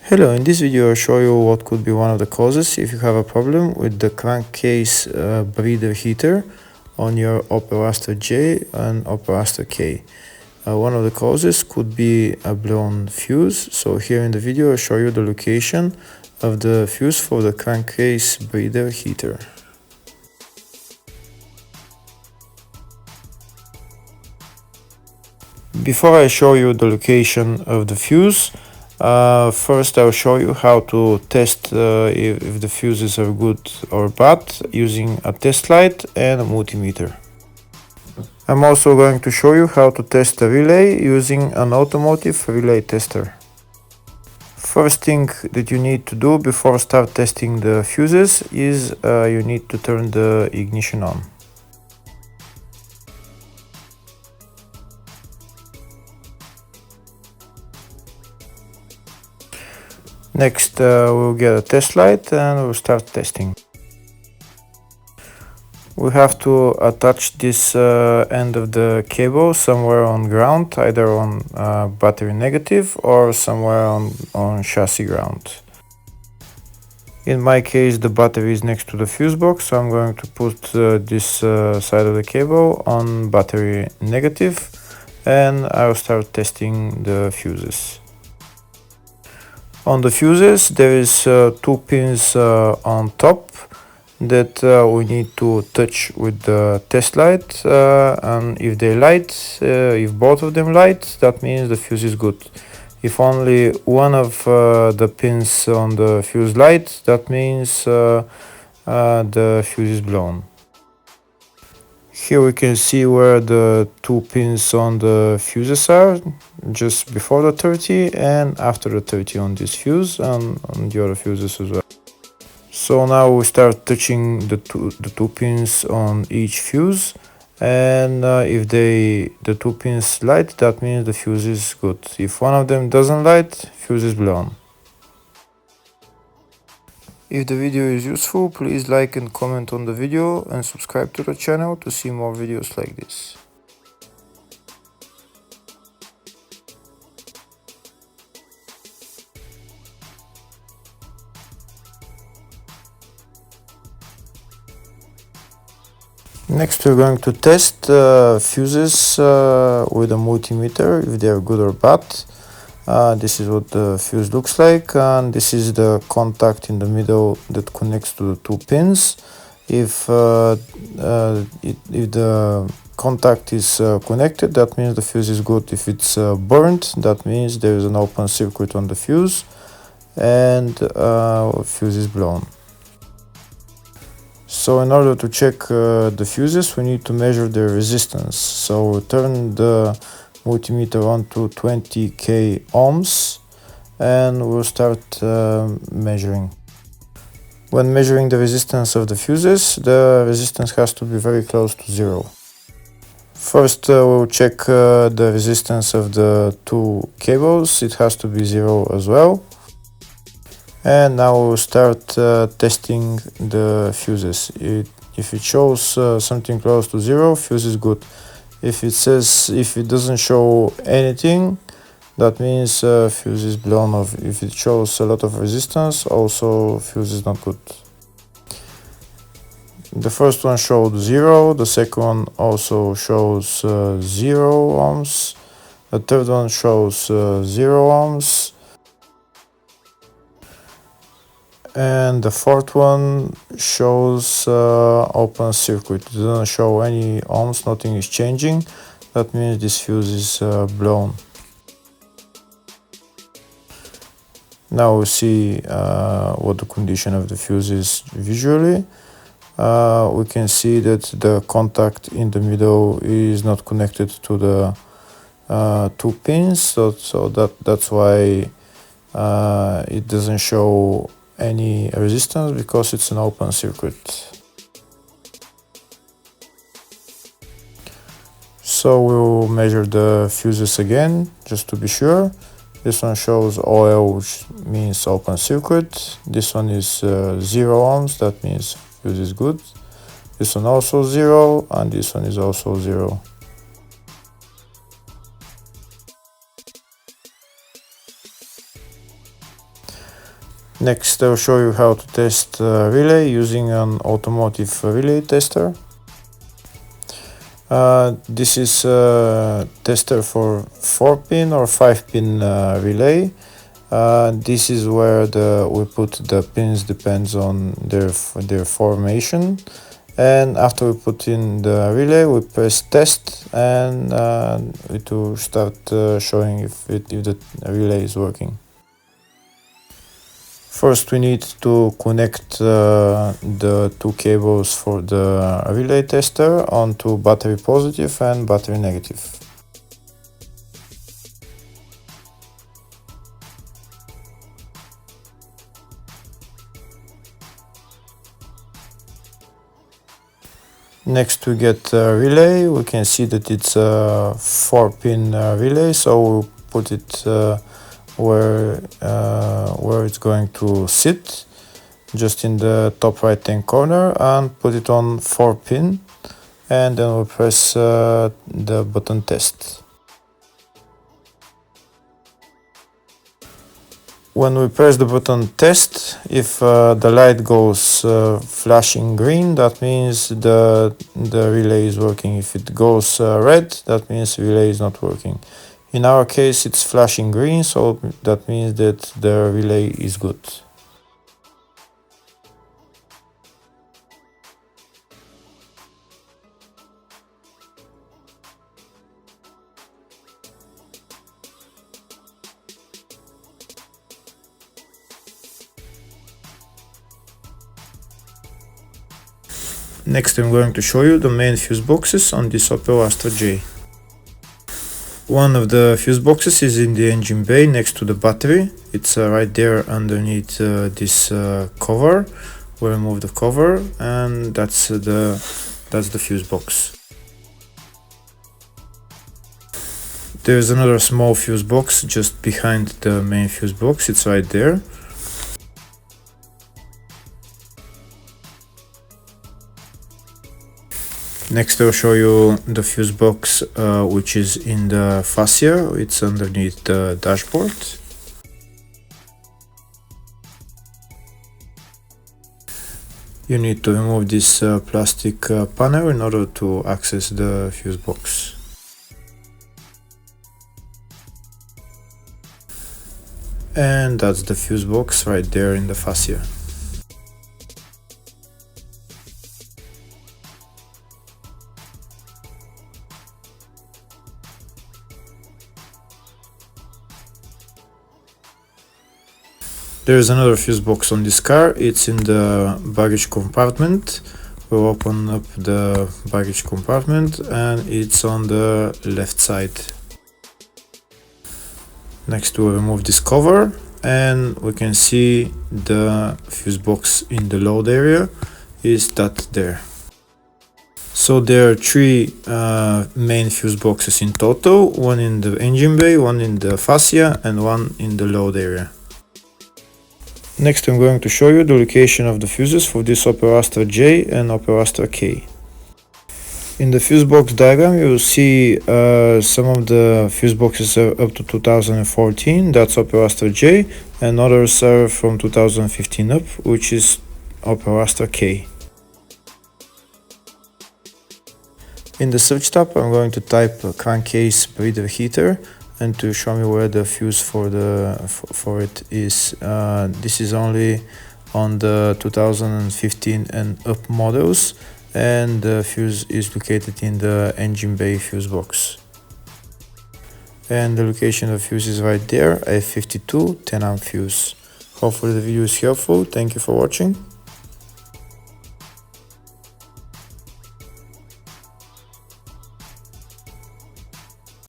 Hello, in this video I'll show you what could be one of the causes if you have a problem with the crankcase breather heater on your Opel Astra J and Opel Astra K. One of the causes could be a blown fuse, so here in the video I'll show you the location of the fuse for the crankcase breather heater. Before I show you the location of the fuse, first I'll show you how to test if the fuses are good or bad using a test light and a multimeter. I'm also going to show you how to test a relay using an automotive relay tester. First thing that you need to do before start testing the fuses is you need to turn the ignition on. Next, we'll get a test light and we'll start testing. We have to attach this end of the cable somewhere on ground, either on battery negative or somewhere on chassis ground. In my case, the battery is next to the fuse box, so I'm going to put this side of the cable on battery negative, and I'll start testing the fuses. On the fuses, there is two pins on top that we need to touch with the test light, and if they light, if both of them light, that means the fuse is good. If only one of the pins on the fuse light, that means the fuse is blown. Here we can see where the two pins on the fuses are, just before the 30 and after the 30 on this fuse and on the other fuses as well. So now we start touching the two pins on each fuse, and if the two pins light, that means the fuse is good. If one of them doesn't light, fuse is blown. If the video is useful, please like and comment on the video and subscribe to the channel to see more videos like this. Next, we're going to test fuses with a multimeter, if they are good or bad. This is what the fuse looks like, and this is the contact in the middle that connects to the two pins. If the contact is connected, that means the fuse is good. If it's burnt, that means there is an open circuit on the fuse and fuse is blown. So in order to check the fuses, we need to measure their resistance. So we'll turn the multimeter on to 20k ohms and we'll start measuring. When measuring the resistance of the fuses, the resistance has to be very close to zero. First, we'll check the resistance of the two cables. It has to be zero as well. And now we'll start testing the fuses. If it shows something close to zero, fuse is good. If it doesn't show anything, that means fuse is blown off. If it shows a lot of resistance, also fuse is not good. The first one showed 0, the second one also shows 0 ohms, the third one shows 0 ohms, and the fourth one shows open circuit. It doesn't show any ohms, nothing is changing. That means this fuse is blown. Now we see what the condition of the fuse is visually. We can see that the contact in the middle is not connected to the two pins, so that's why it doesn't show any resistance, because it's an open circuit. So we'll measure the fuses again, just to be sure. This one shows OL, which means open circuit. This one is 0 ohms, that means fuse is good. This one also 0, and this one is also 0. Next, I'll show you how to test relay using an automotive relay tester. This is a tester for 4-pin or 5-pin relay. This is where we put the pins, depends on their formation. And after we put in the relay, we press test, and it will start showing if the relay is working. First, we need to connect the two cables for the relay tester onto battery positive and battery negative. Next, we get a relay. We can see that it's a 4-pin relay, so we'll put it where it's going to sit, just in the top right hand corner, and put it on 4-pin, and then we'll press the button test. When we press the button test, if the light goes flashing green, that means the relay is working. If it goes red, that means the relay is not working. In our case, it's flashing green, so that means that the relay is good. Next, I'm going to show you the main fuse boxes on this Opel Astra J. One of the fuse boxes is in the engine bay next to the battery. It's right there underneath this cover. We remove the cover, and that's the fuse box. There's another small fuse box just behind the main fuse box. It's right there. Next, I'll show you the fuse box which is in the fascia. It's underneath the dashboard. You need to remove this plastic panel in order to access the fuse box. And that's the fuse box right there in the fascia. There's another fuse box on this car. It's in the baggage compartment. We'll open up the baggage compartment, and it's on the left side. Next, we'll remove this cover, and we can see the fuse box in the load area is that there. So there are three main fuse boxes in total, one in the engine bay, one in the fascia, and one in the load area. Next, I'm going to show you the location of the fuses for this Opel Astra J and Opel Astra K. In the fuse box diagram, you will see some of the fuse boxes are up to 2014, that's Opel Astra J, and others are from 2015 up, which is Opel Astra K. In the search tab, I'm going to type crankcase breather heater, and to show me where the fuse for it is. This is only on the 2015 and up models, and the fuse is located in the engine bay fuse box. And the location of fuse is right there, a 52 10 amp fuse. Hopefully the video is helpful. Thank you for watching.